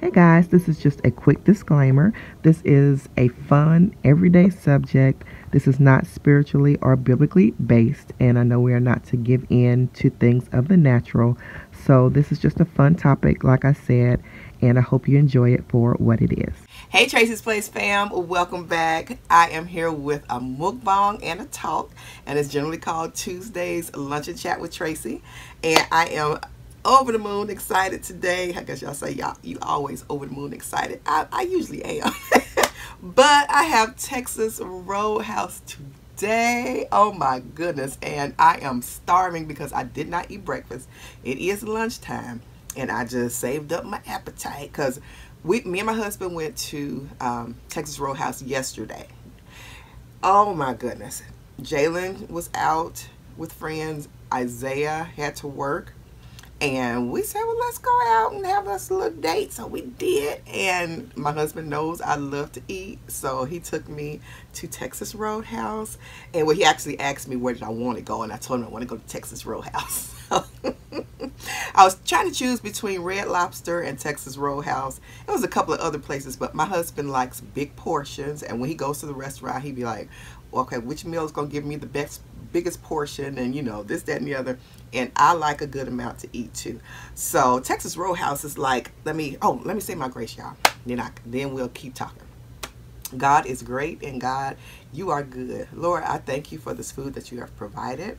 Hey guys, this is just a quick disclaimer. This is a fun, everyday subject. This is not spiritually or biblically based, and I know we are not to give in to things of the natural. So, this is just a fun topic, like I said, and I hope you enjoy it for what it is. Hey Tracie's Place fam, welcome back. I am here with a mukbang and a talk, and it's generally called Tuesday's Lunch and Chat with Tracie. And I am over the moon excited today. I guess y'all say you always over the moon excited. I usually am. But I have Texas Roadhouse today. Oh my goodness. And I am starving because I did not eat breakfast. It is lunchtime. And I just saved up my appetite because me and my husband went to Texas Roadhouse yesterday. Oh my goodness. Jalen was out with friends. Isaiah had to work. And we said, well, let's go out and have us a little date. So we did. And my husband knows I love to eat. So he took me to Texas Roadhouse. And he actually asked me where did I want to go. And I told him I want to go to Texas Roadhouse. I was trying to choose between Red Lobster and Texas Roadhouse. There was a couple of other places, but my husband likes big portions. And when he goes to the restaurant, he'd be like, okay, which meal is going to give me the biggest portion, and you know, this, that, and the other. And I like a good amount to eat too. So Texas Roadhouse is like, let me say my grace, y'all. Then we'll keep talking. God is great, and God, you are good. Lord, I thank you for this food that you have provided.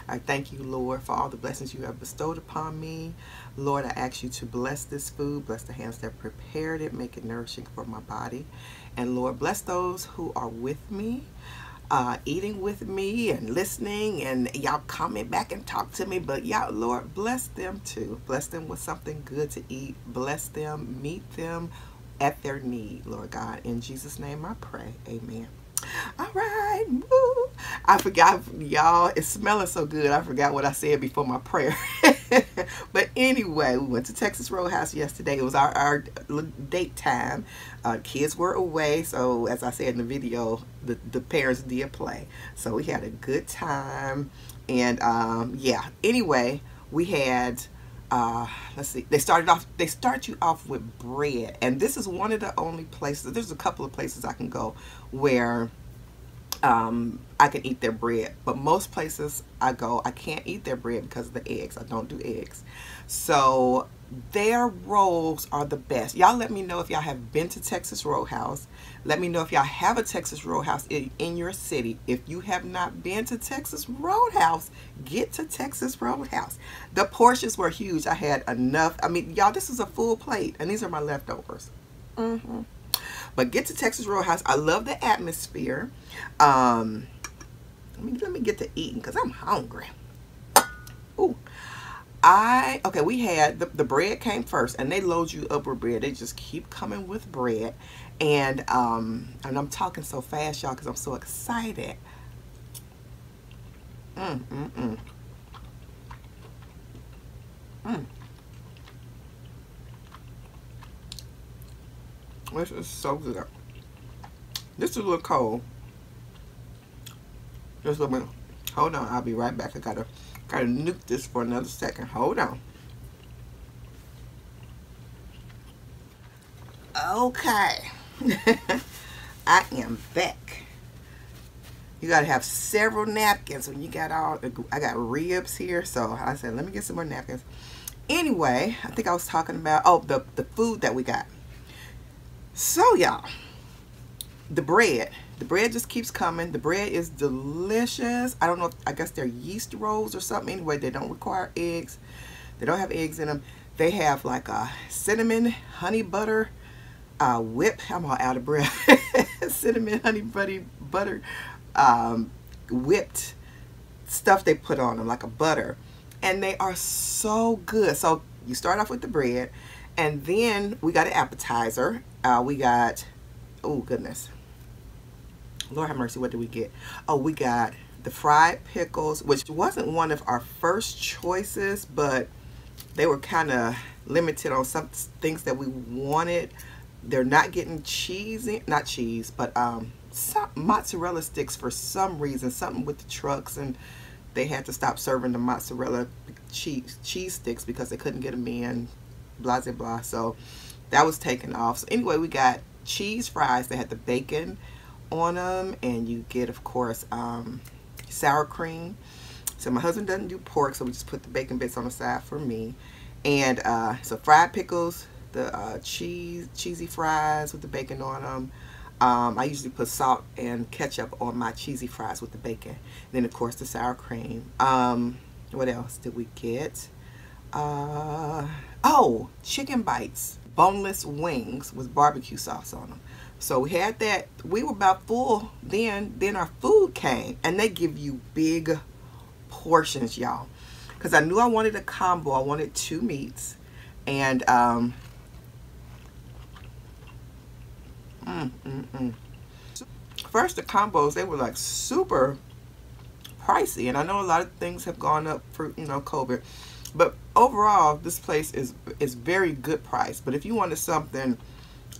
I thank you, Lord, for all the blessings you have bestowed upon me. Lord, I ask you to bless this food, bless the hands that prepared it, make it nourishing for my body. And Lord, bless those who are with me, eating with me and listening, and y'all comment back and talk to me. But y'all, Lord, bless them too. Bless them with something good to eat. Bless them, meet them at their need, Lord God. In Jesus' name I pray. Amen. All right. Woo. I forgot, y'all. It's smelling so good. I forgot what I said before my prayer. But anyway, we went to Texas Roadhouse yesterday. It was our date time. Kids were away, so as I said in the video, the parents did play. So we had a good time. And yeah. Anyway, we had let's see, they start you off with bread, and this is one of the only places, there's a couple of places I can go where I can eat their bread, but most places I go, I can't eat their bread because of the eggs. I don't do eggs. So their rolls are the best. Y'all let me know if y'all have been to Texas Roadhouse. Let me know if y'all have a Texas Roadhouse in your city. If you have not been to Texas Roadhouse, get to Texas Roadhouse. The portions were huge. I had enough. I mean, y'all, this is a full plate, and these are my leftovers. But get to Texas Roadhouse. I love the atmosphere. Let me get to eating because I'm hungry. Ooh. Okay, we had the bread came first, and they load you up with bread. They just keep coming with bread. And I'm talking so fast, y'all, because I'm so excited. This is so good. This is a little cold. Just a little bit. Hold on, I'll be right back. I gotta nuke this for another second. Hold on. Okay. I am back. You gotta have several napkins when you got I got ribs here, so I said let me get some more napkins. Anyway, I think I was talking about the food that we got. So y'all, the bread just keeps coming. The bread is delicious. I don't know I guess they're yeast rolls or something. Anyway, they don't require eggs. They don't have eggs in them. They have like a cinnamon honey butter whip. I'm all out of breath. Cinnamon honey butter whipped stuff they put on them, like a butter, and they are so good. So you start off with the bread, and then we got an appetizer. We got, oh goodness, Lord have mercy, what did we get? Oh, we got the fried pickles, which wasn't one of our first choices, but they were kind of limited on some things that we wanted. They're not getting not cheese, but some mozzarella sticks for some reason, something with the trucks, and they had to stop serving the mozzarella cheese sticks because they couldn't get them in, blah blah blah. So that was taken off. So anyway, we got cheese fries that had the bacon on them, and you get, of course, sour cream. So my husband doesn't do pork, so we just put the bacon bits on the side for me. And so fried pickles, the cheesy fries with the bacon on them. I usually put salt and ketchup on my cheesy fries with the bacon. Then, of course, the sour cream. What else did we get? Oh, chicken bites, boneless wings with barbecue sauce on them. So we had that. We were about full then. Then our food came, and they give you big portions, y'all. Because I knew I wanted a combo. I wanted 2 meats. And first, the combos, they were like super pricey, and I know a lot of things have gone up for, you know, COVID, but overall this place is very good price. But if you wanted something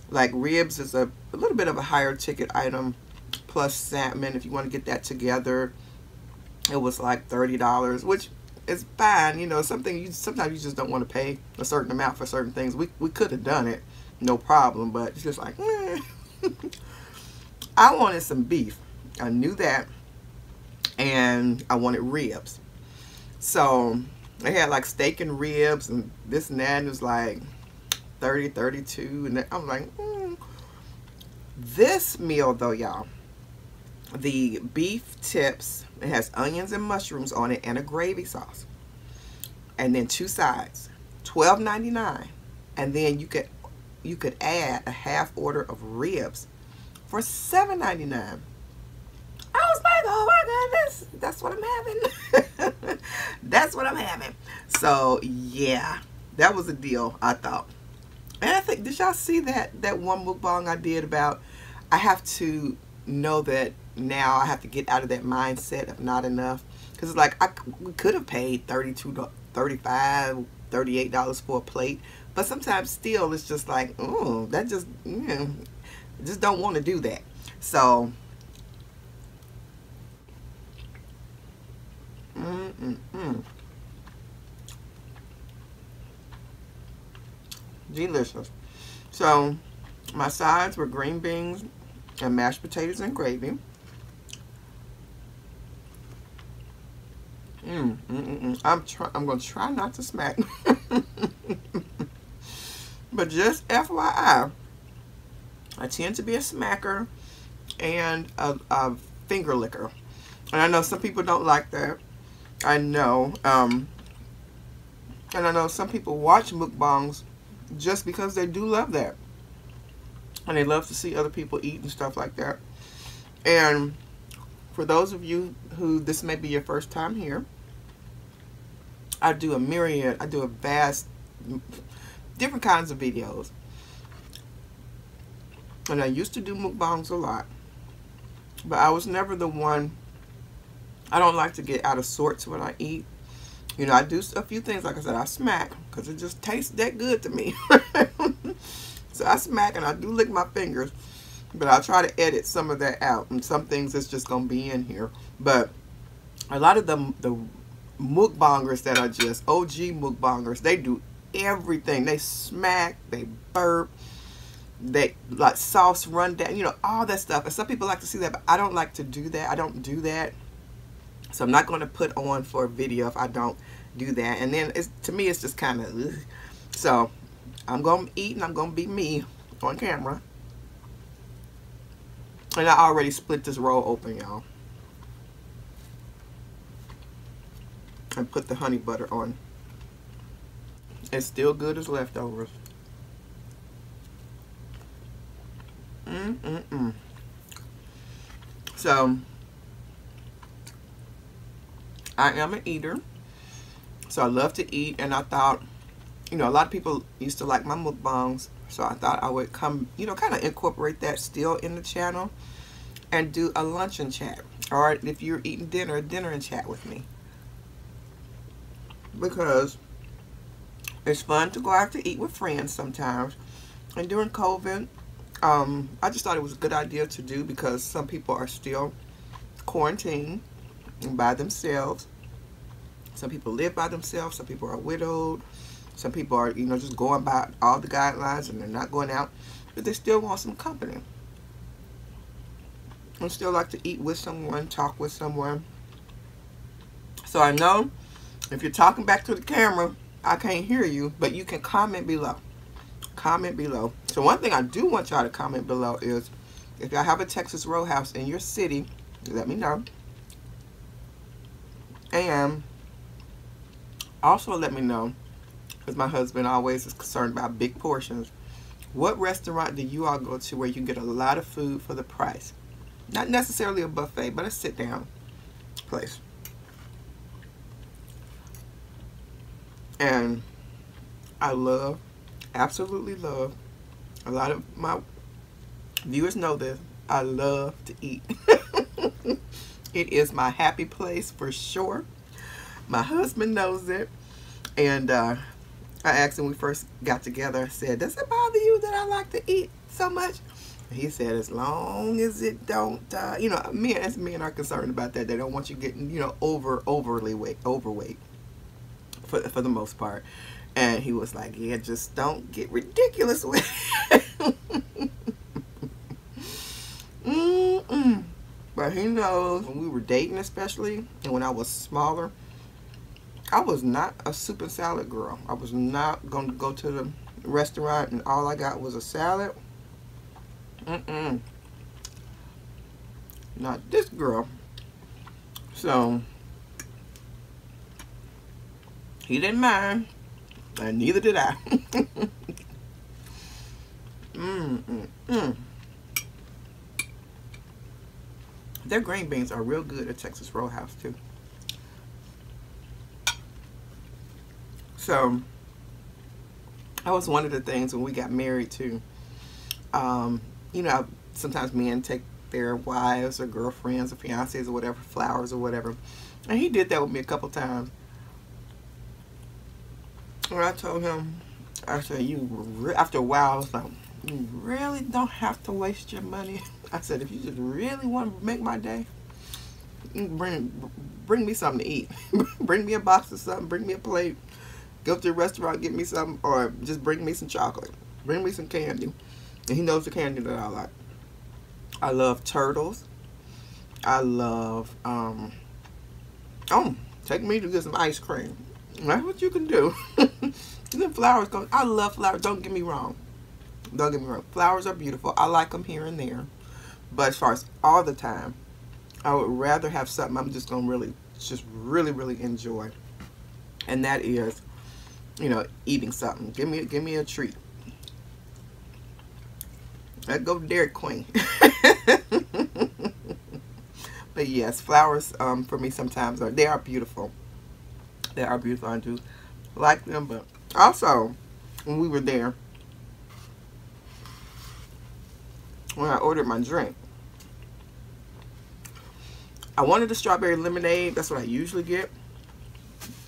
like ribs, is a little bit of a higher ticket item, plus salmon, if you want to get that together, it was like $30, which is fine. You know, sometimes you just don't want to pay a certain amount for certain things. We could have done it, no problem, but it's just like, I wanted some beef. I knew that. And I wanted ribs. So they had like steak and ribs and this and that. And it was like 30, 32. And I'm like, This meal though, y'all, the beef tips, it has onions and mushrooms on it and a gravy sauce. And then 2 sides, $12.99. And then you could add a half order of ribs for $7.99. I was like, oh my goodness, that's what I'm having. That's what I'm having. So yeah, that was a deal, I thought. And I think, did y'all see that one mukbang I did about, I have to know that now I have to get out of that mindset of not enough. Because it's like, we could have paid $32, $35, $38 for a plate. But sometimes still it's just like, oh, that just, just don't want to do that. So, delicious. So my sides were green beans and mashed potatoes and gravy. I'm gonna try not to smack. But just FYI, I tend to be a smacker and a finger licker, and I know some people don't like that. I know, and I know some people watch mukbangs just because they do love that, and they love to see other people eat and stuff like that. And for those of you who this may be your first time here, I do a vast different kinds of videos, and I used to do mukbangs a lot, but I was never the one. I don't like to get out of sorts when I eat. You know, I do a few things, like I said, I smack, because it just tastes that good to me. So I smack and I do lick my fingers, but I'll try to edit some of that out, and some things it's just going to be in here. But a lot of the mukbangers that are just OG mukbangers, they do everything. They smack, they burp, they like sauce run down, you know, all that stuff. And some people like to see that, but I don't like to do that. I don't do that. So I'm not going to put on for a video if I don't do that. And then to me, it's just kind of, so I'm going to eat and I'm going to be me on camera. And I already split this roll open, y'all. And put the honey butter on. It's still good as leftovers. So, I am an eater, so I love to eat, and I thought, you know, a lot of people used to like my mukbangs, so I thought I would come, you know, kind of incorporate that still in the channel and do a luncheon chat, or if you're eating dinner and chat with me, because it's fun to go out to eat with friends sometimes. And during COVID, I just thought it was a good idea to do, because some people are still quarantined by themselves. Some people live by themselves. Some people are widowed. Some people are, you know, just going by all the guidelines and they're not going out, but they still want some company. I still like to eat with someone, talk with someone. So I know if you're talking back to the camera, I can't hear you, but you can comment below. Comment below. So one thing I do want y'all to comment below is if y'all have a Texas Roadhouse in your city, let me know. And also let me know, because my husband always is concerned about big portions, what restaurant do you all go to where you can get a lot of food for the price? Not necessarily a buffet, but a sit-down place. And I love, absolutely love, a lot of my viewers know this, I love to eat. It is my happy place for sure. My husband knows it. And I asked him when we first got together, I said, does it bother you that I like to eat so much? And he said, as long as it don't, you know, men are concerned about that. They don't want you getting, you know, overweight for the most part. And he was like, yeah, just don't get ridiculous with it. But he knows when we were dating, especially, and when I was smaller, I was not a soup and salad girl. I was not going to go to the restaurant and all I got was a salad. Not this girl. So he didn't mind, and neither did I. Their green beans are real good at Texas Roadhouse too. So that was one of the things when we got married too. You know, sometimes men take their wives or girlfriends or fiancés or whatever, flowers or whatever. And he did that with me a couple times. And I told him, I said, after a while, I was like, you really don't have to waste your money. I said, if you just really want to make my day, bring me something to eat. Bring me a box of something, bring me a plate. Go to the restaurant, get me something, or just bring me some chocolate. Bring me some candy. And he knows the candy that I like. I love turtles. I love, take me to get some ice cream. That's what you can do. And then flowers, I love flowers. Don't get me wrong. Don't get me wrong. Flowers are beautiful. I like them here and there. But as far as all the time, I would rather have something I'm just going to really enjoy. And that is, you know, eating something. Give me a treat. Let's go Dairy Queen. But yes, flowers for me sometimes they are beautiful. They are beautiful. I do like them. But also, when we were there, when I ordered my drink, I wanted a strawberry lemonade. That's what I usually get.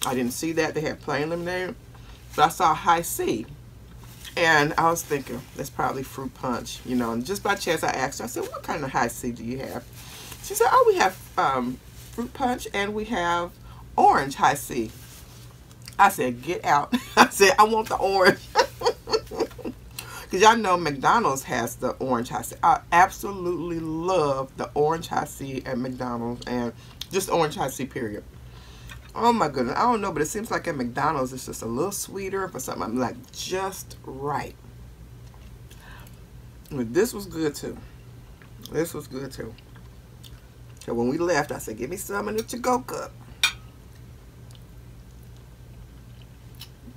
I didn't see that. They had plain lemonade. But I saw high C. And I was thinking, that's probably fruit punch, you know. And just by chance, I asked her, I said, what kind of high C do you have? She said, oh, we have fruit punch and we have orange high C. I said, get out. I said, I want the orange. Because y'all know McDonald's has the orange high C. I absolutely love the orange high C at McDonald's and just orange high C, period. Oh my goodness, I don't know, but it seems like at McDonald's it's just a little sweeter for something. I'm like, just right. But this was good too. This was good too. So when we left, I said, give me some in the to-go cup.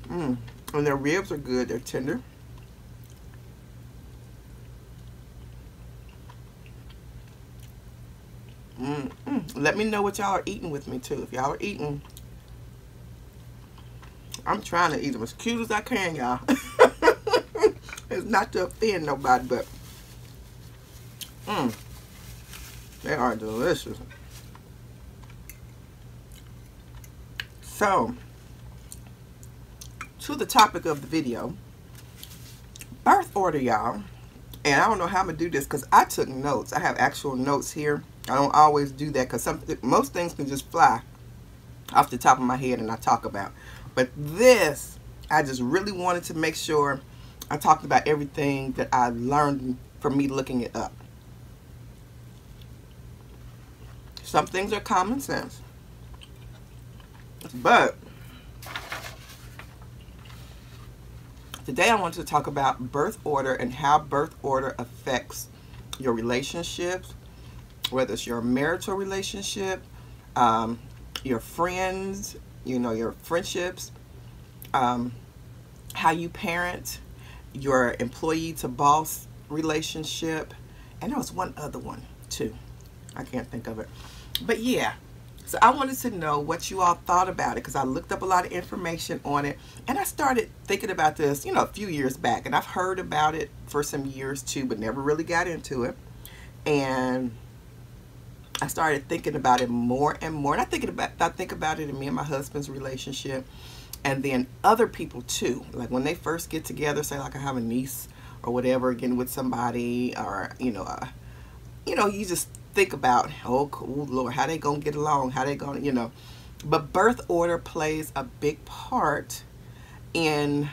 And their ribs are good, they're tender. Let me know what y'all are eating with me too. If y'all are eating, I'm trying to eat them as cute as I can, y'all. It's not to offend nobody, but they are delicious. So, to the topic of the video, birth order, y'all. And I don't know how I'm gonna do this because I took notes. I have actual notes here. I don't always do that because most things can just fly off the top of my head and I talk about. But this I just really wanted to make sure I talked about everything that I learned from me looking it up. Some things are common sense, but today I want to talk about birth order and how birth order affects your relationships, whether it's your marital relationship, your friends, your friendships, how you parent, your employee to boss relationship, and there was one other one too. I can't think of it. But yeah, so I wanted to know what you all thought about it, because I looked up a lot of information on it, and I started thinking about this, a few years back, and I've heard about it for some years too, but never really got into it. And I started thinking about it more and more, and I think about it in me and my husband's relationship, and then other people too. Like when they first get together, say like I have a niece or whatever, getting with somebody, or you just think about, oh cool Lord, how they gonna get along, how they gonna, but birth order plays a big part in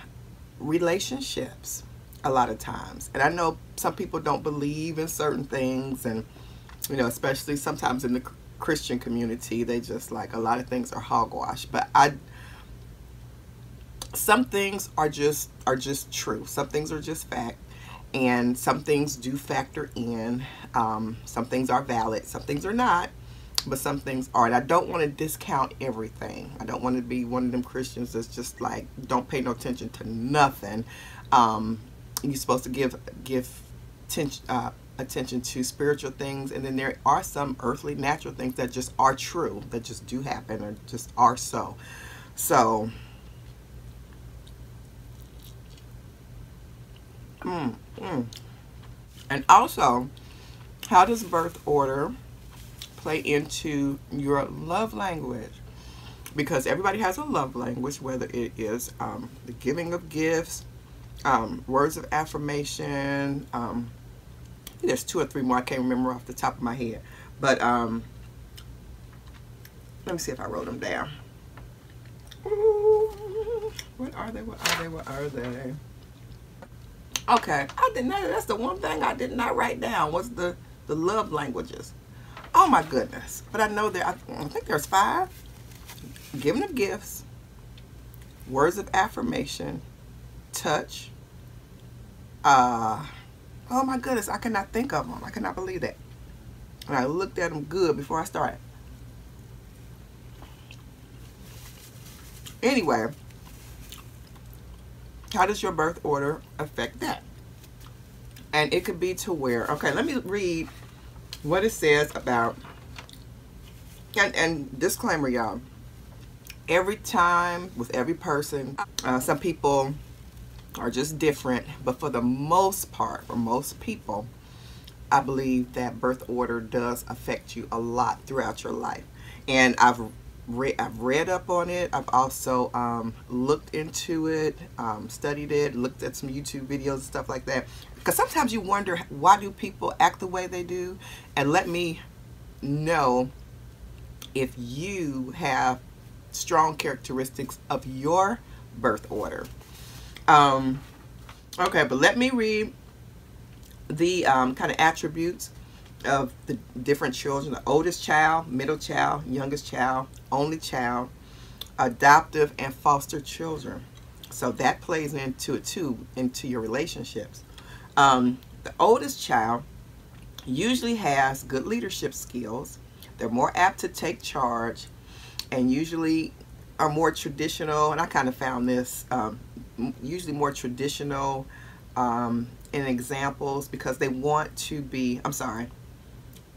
relationships a lot of times. And I know some people don't believe in certain things, and especially sometimes in the Christian community, they just like a lot of things are hogwash. But some things are just true. Some things are just fact, and some things do factor in. Some things are valid, some things are not, but some things are. And I don't want to discount everything. I don't want to be one of them Christians that's just like don't pay no attention to nothing. You're supposed to give attention to spiritual things, and then there are some earthly natural things that just are true, that just do happen, or just are so. And also, how does birth order play into your love language? Because everybody has a love language, whether it is the giving of gifts, words of affirmation. I think there's 2 or 3 more. I can't remember off the top of my head. But let me see if I wrote them down. Ooh, what are they? What are they? What are they? Okay, I did not. That's the one thing I did not write down, was the love languages. Oh my goodness! But I know there. I think there's 5: giving of gifts, words of affirmation, touch. Oh my goodness! I cannot think of them. I cannot believe that. And I looked at them good before I started. Anyway. How does your birth order affect that? And it could be to where, okay, let me read what it says about, and disclaimer, y'all, every time with every person, some people are just different, but for the most part, for most people, I believe that birth order does affect you a lot throughout your life. And I've read up on it. I've also looked into it, studied it, looked at some YouTube videos and stuff like that. Because sometimes you wonder, why do people act the way they do? And let me know if you have strong characteristics of your birth order. Okay, but let me read the kind of attributes of the different children: the oldest child, middle child, youngest child, only child, adoptive, and foster children. So that plays into it too, into your relationships. The oldest child usually has good leadership skills. They're more apt to take charge, and usually are more traditional. And I kind of found this usually more traditional in examples, because they want to be,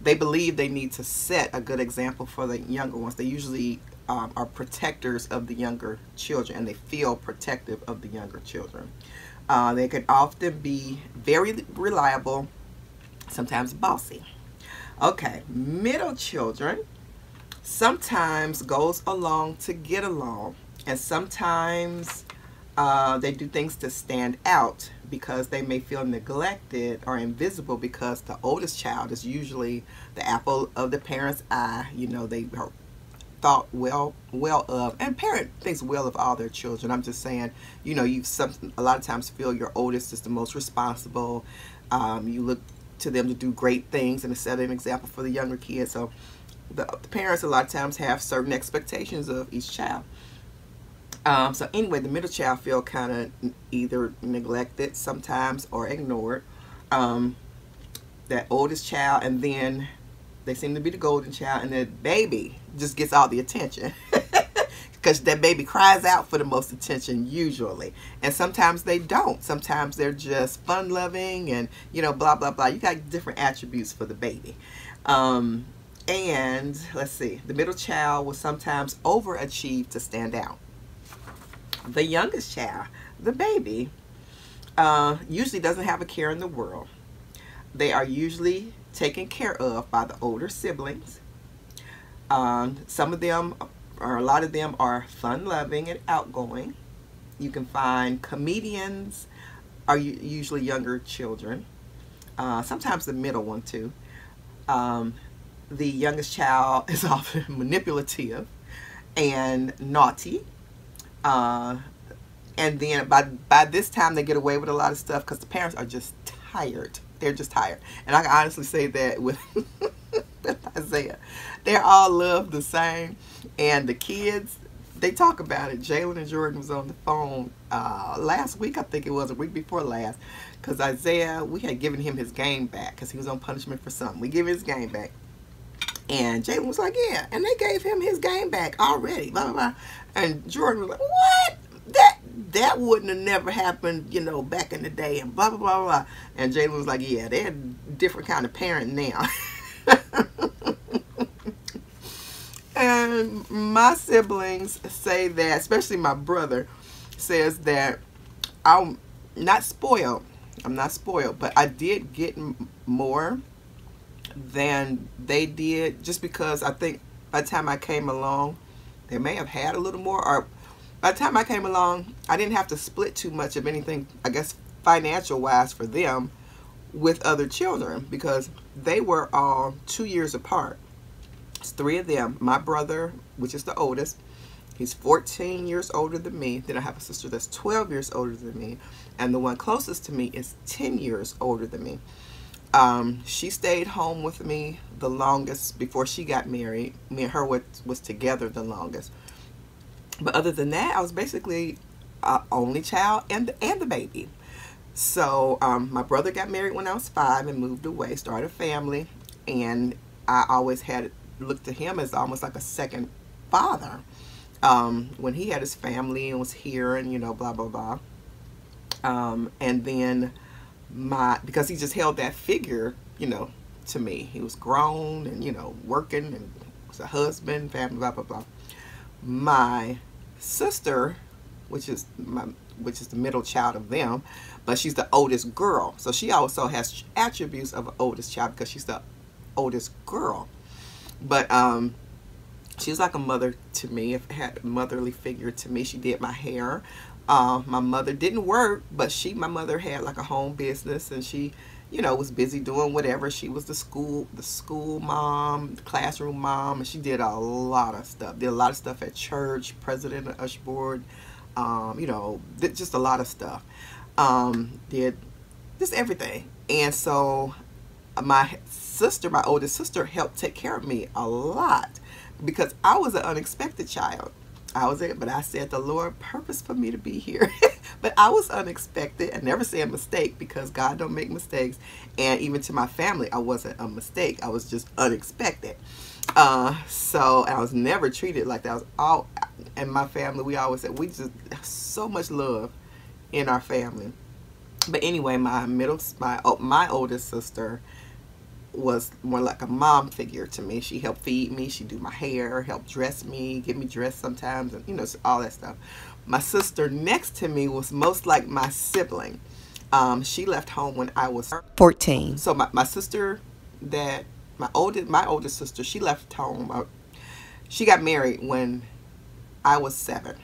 they believe they need to set a good example for the younger ones. They usually are protectors of the younger children, and they feel protective of the younger children. They can often be very reliable, sometimes bossy. Okay, middle children sometimes goes along to get along, and sometimes they do things to stand out, because they may feel neglected or invisible, because the oldest child is usually the apple of the parent's eye. You know, they are thought well of, and parent thinks well of all their children. I'm just saying, you know, a lot of times feel your oldest is the most responsible. You look to them to do great things and to set an example for the younger kids. So the parents a lot of times have certain expectations of each child. So anyway, the middle child feel kind of either neglected sometimes or ignored. That oldest child, and then they seem to be the golden child, and the baby just gets all the attention. Because that baby cries out for the most attention usually. And sometimes they don't. Sometimes they're just fun-loving and, you know, blah, blah, blah. You got different attributes for the baby. And let's see. The middle child will sometimes overachieve to stand out. The youngest child, the baby, usually doesn't have a care in the world. They are usually taken care of by the older siblings. Some of them, or a lot of them, are fun-loving and outgoing. You can find comedians are usually younger children. Sometimes the middle one too. The youngest child is often manipulative and naughty. And then by this time they get away with a lot of stuff because the parents are just tired. They're just tired. And I can honestly say that with Isaiah. They're all loved the same. And the kids, they talk about it. Jalen and Jordan was on the phone last week, I think it was, a week before last. Because Isaiah, we had given him his game back because he was on punishment for something. We gave him his game back. And Jalen was like, yeah. And they gave him his game back already. Blah, blah, blah. And Jordan was like, what? That wouldn't have never happened, you know, back in the day, and blah, blah, blah, blah. And Jalen was like, yeah, they're a different kind of parent now. And my siblings say that, especially my brother, says that I'm not spoiled. I'm not spoiled, but I did get more than they did, just because I think by the time I came along, they may have had a little more, or by the time I came along, I didn't have to split too much of anything, I guess, financial-wise for them with other children, because they were all 2 years apart. It's 3 of them. My brother, which is the oldest, he's 14 years older than me. Then I have a sister that's 12 years older than me. And the one closest to me is 10 years older than me. She stayed home with me the longest before she got married. Me and her was together the longest. But other than that, I was basically only child and the baby. So my brother got married when I was 5 and moved away, started a family, and I always had looked to him as almost like a second father when he had his family and was here, and, you know, blah, blah, blah. And then because he just held that figure, you know, to me. He was grown and, you know, working and was a husband, family, blah, blah, blah. My sister, which is the middle child of them, but she's the oldest girl, so she also has attributes of an oldest child because she's the oldest girl. But she was like a mother to me. If had a motherly figure to me. She did my hair. My mother didn't work, but my mother had like a home business, and she, you know, was busy doing whatever. She was the school mom, the classroom mom, and she did a lot of stuff. Did a lot of stuff at church, president of Usher Board, you know, did just a lot of stuff. Did just everything. And so my sister, my oldest sister, helped take care of me a lot because I was an unexpected child. But I said the Lord purposed for me to be here. But I was unexpected. I never say a mistake because God don't make mistakes. And even to my family, I wasn't a mistake. I was just unexpected. So I was never treated like that. I was all, and my family, we always said we just have so much love in our family. But anyway, my oldest sister was more like a mom figure to me. She helped feed me, she do my hair, help dress me, get me dressed sometimes, and, you know, all that stuff. My sister next to me was most like my sibling. She left home when I was 14. So my sister, my oldest sister, she left home. She got married when I was 7.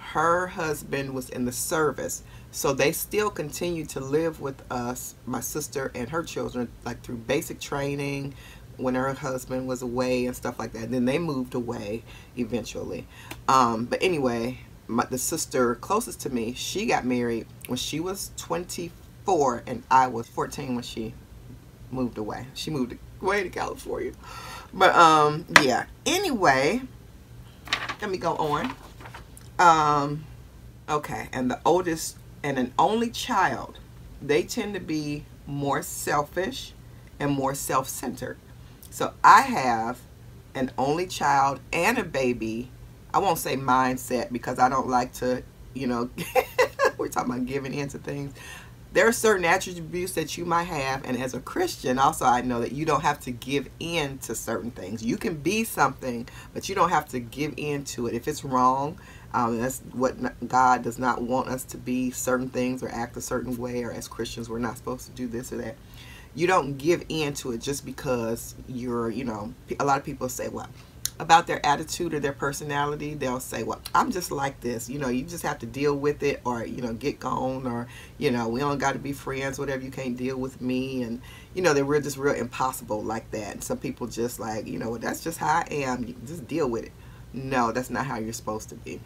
Her husband was in the service, so they still continue to live with us, my sister and her children, like through basic training, when her husband was away and stuff like that. Then they moved away eventually. But anyway, the sister closest to me, she got married when she was 24 and I was 14 when she moved away. She moved away to California. But yeah. Anyway, let me go on. Okay, and the oldest and an only child, they tend to be more selfish and more self-centered. So I have an only child and a baby. I won't say mindset because I don't like to, you know, we're talking about giving into things. There are certain attributes that you might have, and as a Christian also I know that you don't have to give in to certain things. You can be something, but you don't have to give in to it. If it's wrong, that's what God does not want us to be, certain things or act a certain way, or as Christians we're not supposed to do this or that. You don't give in to it just because you're, you know, a lot of people say, well, about their attitude or their personality, they'll say, well, I'm just like this, you know, you just have to deal with it, or, you know, get gone, or, you know, we don't got to be friends, whatever, you can't deal with me. And, you know, they're just real impossible like that. And some people just like, you know, well, that's just how I am, you just deal with it. No, that's not how you're supposed to be.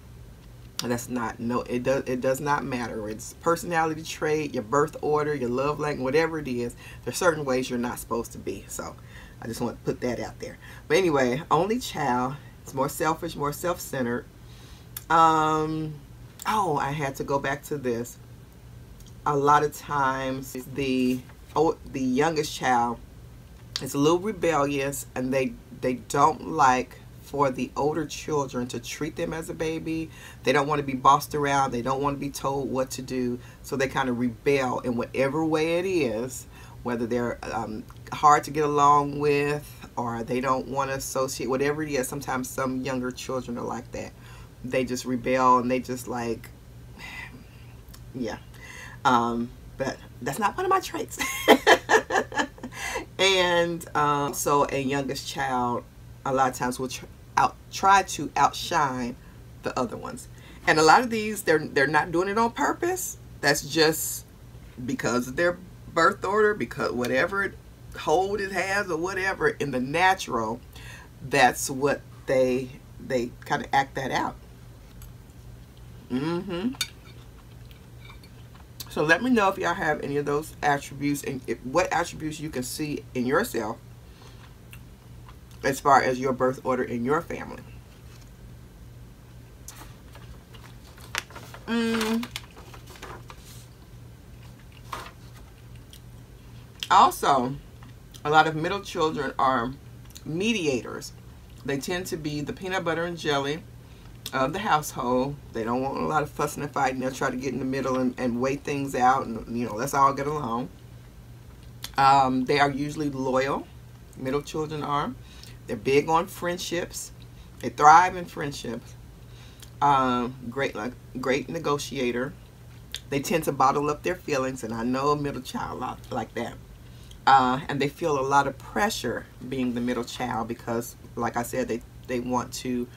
That's not, no, it does not matter. It's personality trait, your birth order, your love language, whatever it is, there's certain ways you're not supposed to be. So I just want to put that out there. But anyway, only child. It's more selfish, more self-centered. Oh, I had to go back to this. A lot of times the youngest child is a little rebellious, and they don't like for the older children to treat them as a baby. They don't want to be bossed around. They don't want to be told what to do. So they kind of rebel in whatever way it is, whether they're hard to get along with, or they don't want to associate, whatever it is. Sometimes some younger children are like that. They just rebel, and they just like, yeah. But that's not one of my traits. And so a youngest child a lot of times will try to outshine the other ones. And a lot of these, they're not doing it on purpose. That's just because of their birth order, because whatever hold it has or whatever in the natural, that's what they kind of act that out. So let me know if y'all have any of those attributes, and what attributes you can see in yourself as far as your birth order in your family. Also, a lot of middle children are mediators. They tend to be the peanut butter and jelly of the household. They don't want a lot of fussing and fighting. They'll try to get in the middle and weigh things out, and, you know, let's all get along. They are usually loyal. Middle children are. They're big on friendships. They thrive in friendships. Great negotiator. They tend to bottle up their feelings, and I know a middle child like that. And they feel a lot of pressure being the middle child because, like I said, they want to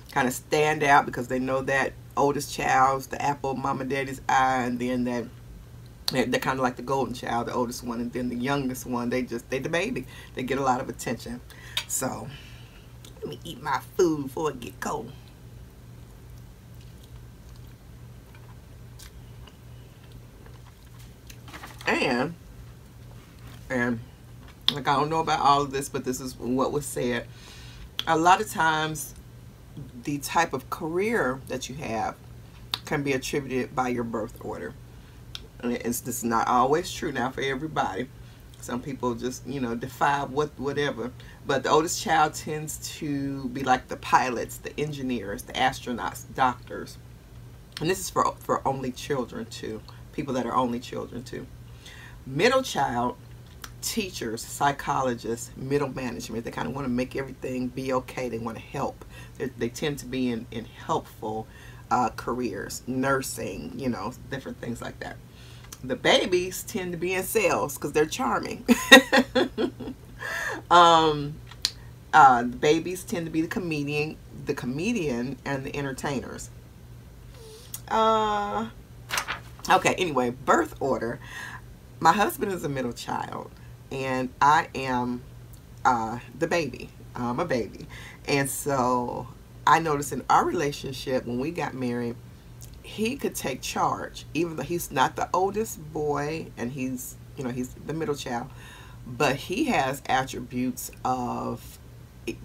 kind of stand out because they know that oldest child's the apple of mama and daddy's eye, and then they're kind of like the golden child, the oldest one, and then the youngest one, they the baby. They get a lot of attention. So let me eat my food before it get cold. And like, I don't know about all of this, but this is what was said. A lot of times the type of career that you have can be attributed by your birth order. And this is not always true now for everybody. Some people just, you know, defy whatever. But the oldest child tends to be like the pilots, the engineers, the astronauts, doctors. And this is for only children too. People that are only children too. Middle child, teachers, psychologists, middle management. They kind of want to make everything be okay. They want to help. They tend to be in helpful careers, nursing, you know, different things like that. The babies tend to be in sales because they're charming. The babies tend to be the comedian and the entertainers. Okay, anyway, birth order. My husband is a middle child, and I am the baby, a baby. And so I noticed in our relationship when we got married, he could take charge, even though he's not the oldest boy and he's, you know, he's the middle child, but he has attributes of,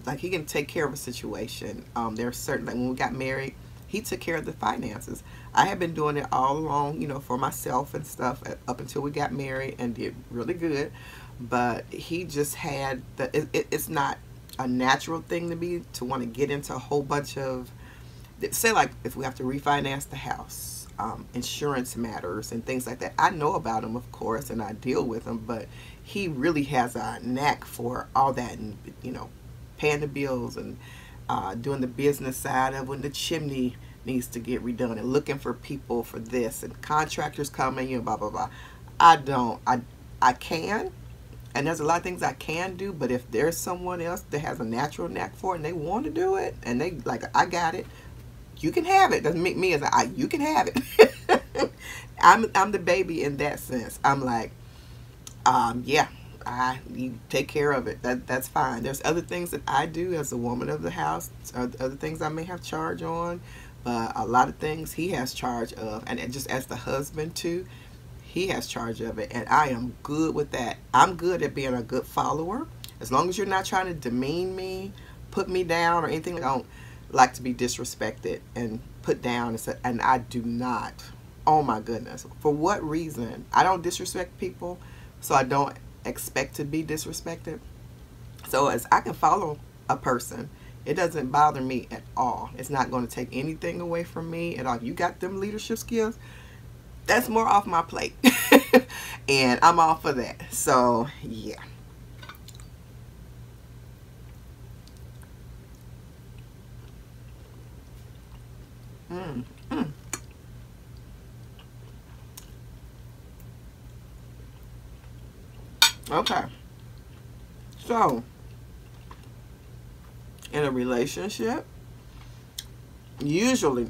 like, he can take care of a situation. There's certain, like when we got married, he took care of the finances. I had been doing it all along, you know, for myself and stuff up until we got married, and did really good. But he just had it's not a natural thing to want to get into a whole bunch of, say, like if we have to refinance the house, insurance matters and things like that. I know about them, of course, and I deal with them, but he really has a knack for all that, and, you know, paying the bills and doing the business side of when the chimney needs to get redone, and looking for people for this, and contractors coming, you know, blah blah blah. I can, and there's a lot of things I can do, but if there's someone else that has a natural knack for it and they want to do it, and they like, I got it, you can have it. Doesn't make me as you can have it. I'm the baby in that sense. I'm like, yeah, you take care of it. That's fine. There's other things that I do as a woman of the house, other things I may have charge on, but a lot of things he has charge of, and just as the husband too, he has charge of it, and I am good with that. I'm good at being a good follower, as long as you're not trying to demean me, put me down, or anything. I don't like to be disrespected and put down, and I do not. Oh my goodness. For what reason? I don't disrespect people, so I don't expect to be disrespected. So as I can follow a person, it doesn't bother me at all. It's not going to take anything away from me at all. You got them leadership skills, that's more off my plate. And I'm all for that. So yeah. Okay. So, in a relationship, usually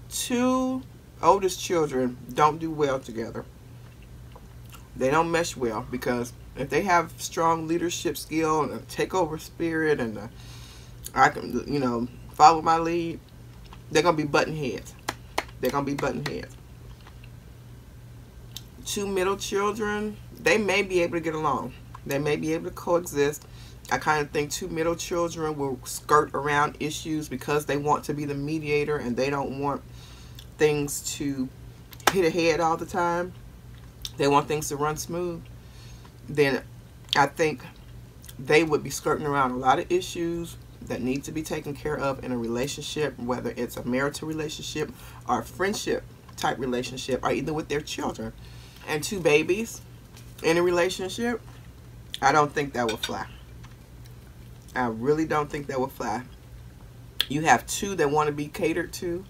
two oldest children don't do well together. They don't mesh well, because if they have strong leadership skill and a takeover spirit, and I can, you know, follow my lead, they're gonna be button heads. They're gonna be button heads. Two middle children, they may be able to get along. They may be able to coexist. I kind of think two middle children will skirt around issues because they want to be the mediator and they don't want things to hit ahead all the time. They want things to run smooth. Then I think they would be skirting around a lot of issues that need to be taken care of in a relationship, whether it's a marital relationship or a friendship type relationship, or either with their children. And two babies in a relationship, I don't think that will fly. I really don't think that will fly. You have two that want to be catered to.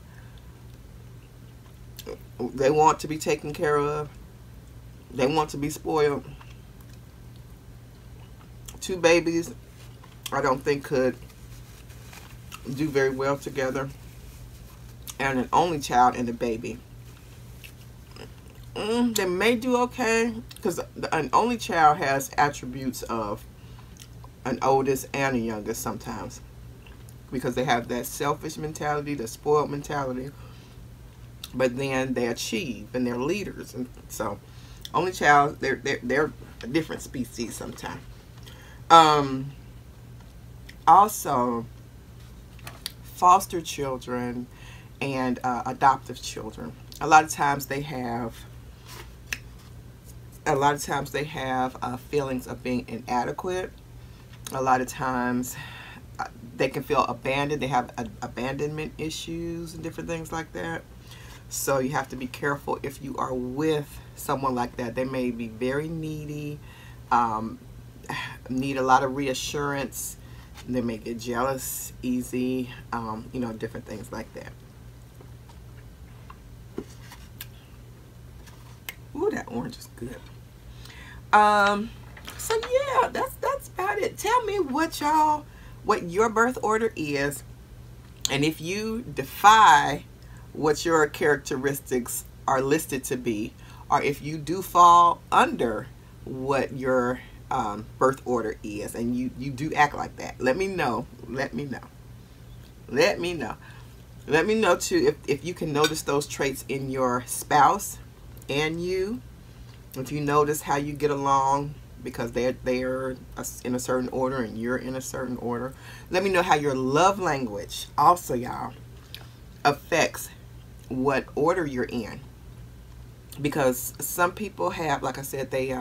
They want to be taken care of. They want to be spoiled. Two babies, I don't think could do very well together. And an only child and a baby, they may do okay, because an only child has attributes of an oldest and a youngest sometimes, because they have that selfish mentality, the spoiled mentality, but then they achieve and they're leaders. And so only child, they're a different species sometimes. Also, foster children and adoptive children, a lot of times they have feelings of being inadequate. A lot of times they can feel abandoned. They have abandonment issues and different things like that. So you have to be careful if you are with someone like that. They may be very needy, need a lot of reassurance. They may get jealous easy, you know, different things like that. Ooh, that orange is good. So yeah, that's about it. Tell me what your birth order is, and if you defy what your characteristics are listed to be, or if you do fall under what your birth order is, and you do act like that, let me know. Let me know. Let me know. Let me know too if you can notice those traits in your spouse and you. If you notice how you get along because they're in a certain order and you're in a certain order. Let me know how your love language also, y'all, affects what order you're in. Because some people have, like I said, they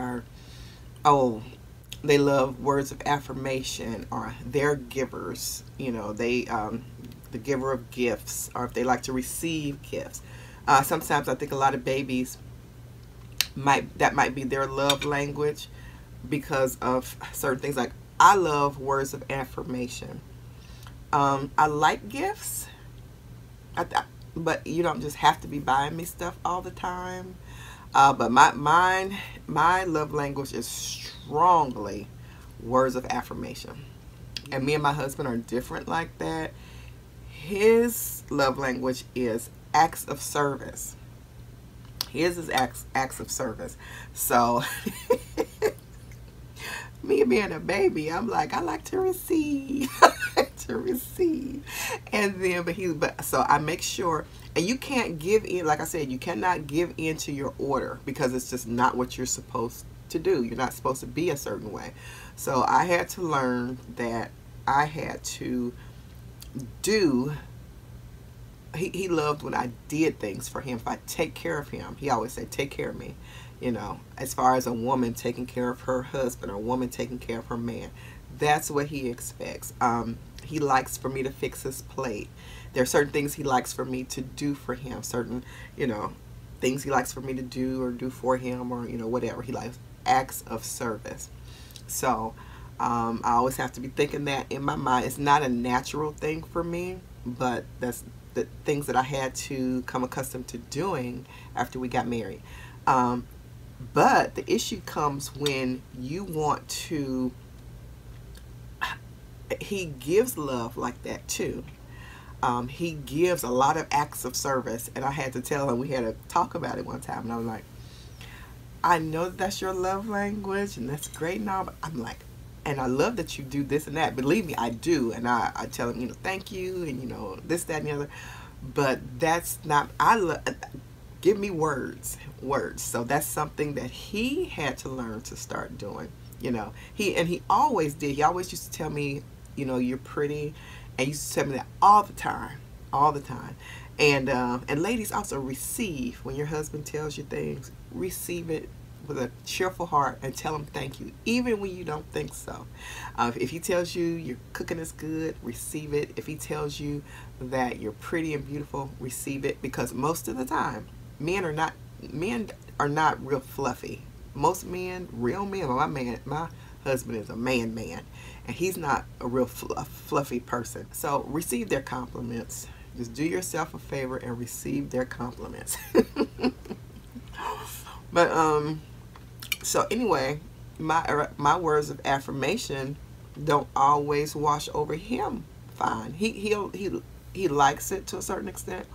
love words of affirmation, or they're givers. You know, they the giver of gifts, or if they like to receive gifts. Sometimes I think a lot of babies that might be their love language because of certain things. Like, I love words of affirmation. I like gifts, but you don't just have to be buying me stuff all the time. But my love language is strongly words of affirmation. And me and my husband are different like that. His love language is acts of service. His is acts of service. So me being a baby, I'm like, I like to receive. I like to receive. And then so I make sure, and you can't give in, like I said, you cannot give in to your order, because it's just not what you're supposed to do. You're not supposed to be a certain way. So I had to learn that I had to do. He loved when I did things for him. If I take care of him, he always said, take care of me. You know, as far as a woman taking care of her husband, or a woman taking care of her man, that's what he expects. He likes for me to fix his plate. There are certain things he likes for me to do for him. Certain, you know, things he likes for me to do or do for him, or, you know, whatever. He likes acts of service. So I always have to be thinking that in my mind. It's not a natural thing for me, but that's the things that I had to come accustomed to doing after we got married. But the issue comes when you want to, he gives love like that too. He gives a lot of acts of service, and I had to tell him, we had to talk about it one time, and I was like, I know that's your love language, and that's great and all, but I'm like, and I love that you do this and that. Believe me, I do. And I tell him, you know, thank you, and, you know, this, that, and the other. But that's not, give me words. So that's something that he had to learn to start doing. You know, he always did. He always used to tell me, you know, you're pretty. And he used to tell me that all the time. And ladies also receive, when your husband tells you things, receive it with a cheerful heart and tell him thank you, even when you don't think so. If he tells you your cooking is good, receive it. If he tells you that you're pretty and beautiful, receive it, because most of the time men are not real fluffy. Most men, real men, my husband is a man, and he's not a real fluffy person. So receive their compliments. Just do yourself a favor and receive their compliments. But so anyway, my words of affirmation don't always wash over him fine. He likes it to a certain extent.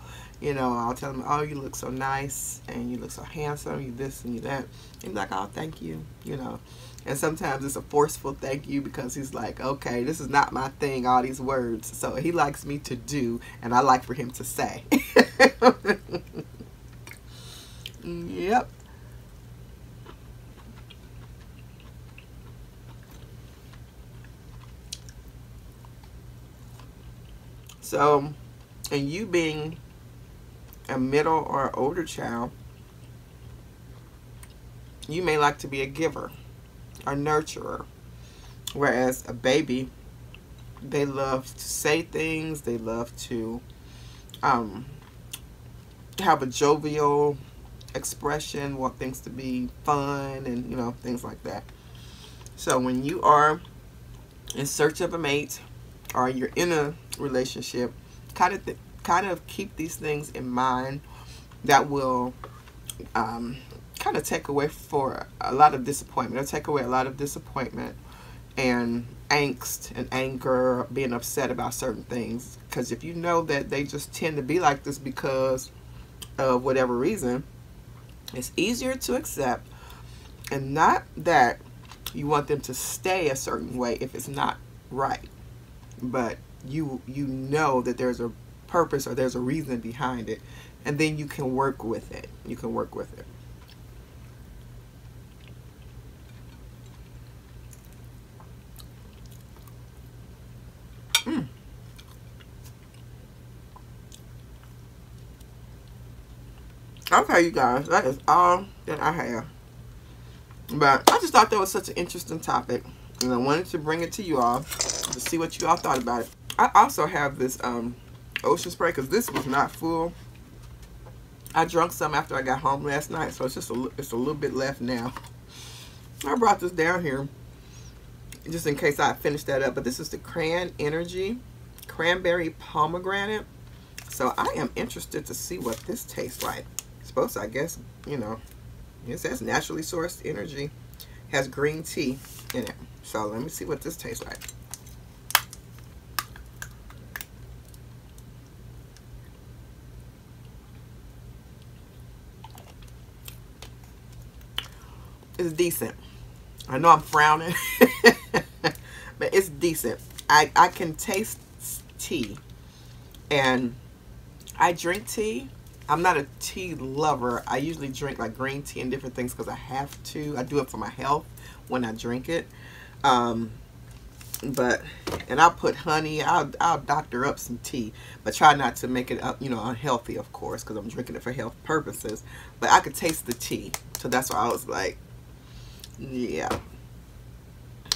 You know, I'll tell him, oh, you look so nice, and you look so handsome, you this and you that. He's like, oh, thank you, you know. And sometimes it's a forceful thank you, because he's like, okay, this is not my thing, all these words. So he likes me to do, and I like for him to say. Yep. So, and you being a middle or older child, you may like to be a giver, a nurturer, whereas a baby, they love to say things, they love to have a jovial expression, want things to be fun, and, you know, things like that. So when you are in search of a mate, or you're in a relationship, kind of keep these things in mind. That will kind of take away for a lot of disappointment. It'll take away a lot of disappointment and angst and anger, being upset about certain things. Because if you know that they just tend to be like this because of whatever reason, it's easier to accept. And not that you want them to stay a certain way if it's not right. But you know that there's a purpose or there's a reason behind it, and then you can work with it. You can work with it. Okay, you guys, that is all that I have. But I just thought that was such an interesting topic, and I wanted to bring it to you all to see what you all thought about it. I also have this ocean spray because this was not full. I drank some after I got home last night, so it's just it's a little bit left now. I brought this down here just in case I finished that up. But this is the Cranberry Pomegranate. So I am interested to see what this tastes like. It's supposed to, I guess, you know, it says naturally sourced energy. Has green tea in it. So let me see what this tastes like. It's decent. I know I'm frowning, but it's decent. I can taste tea, and I drink tea. I'm not a tea lover. I usually drink like green tea and different things because I have to. I do it for my health when I drink it. And I'll put honey. I'll doctor up some tea, but try not to make it you know, unhealthy, of course, because I'm drinking it for health purposes. But I could taste the tea, so that's why I was like, yeah.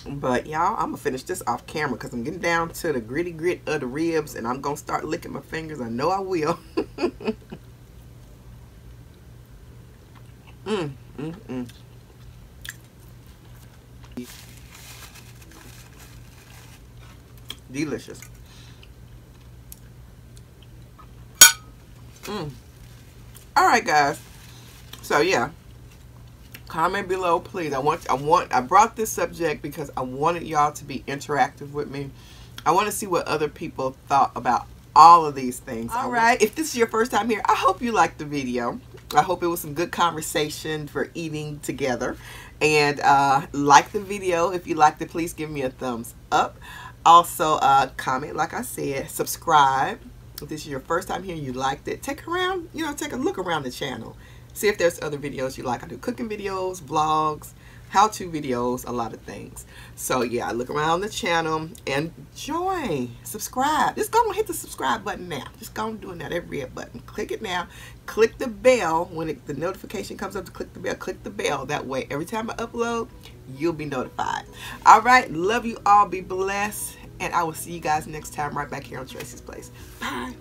But y'all, I'm gonna finish this off camera because I'm getting down to the gritty grit of the ribs, and I'm gonna start licking my fingers. I know I will. Delicious. Alright, guys. So yeah. Comment below, please. I brought this subject because I wanted y'all to be interactive with me. I want to see what other people thought about all of these things. Alright, if this is your first time here, I hope you liked the video. I hope it was some good conversation for eating together. And like the video. If you liked it, please give me a thumbs up. Also, comment, like I said, subscribe. If this is your first time here and you liked it, take a look around the channel. See if there's other videos you like. I do cooking videos, vlogs, how-to videos, a lot of things. So yeah, look around the channel and join, subscribe. Just go and hit the subscribe button now. Just go and do that every red button. Click it now. Click the bell when the notification comes up to click the bell. Click the bell. That way, every time I upload, you'll be notified. All right, love you all. Be blessed, and I will see you guys next time right back here on Tracie's Place. Bye.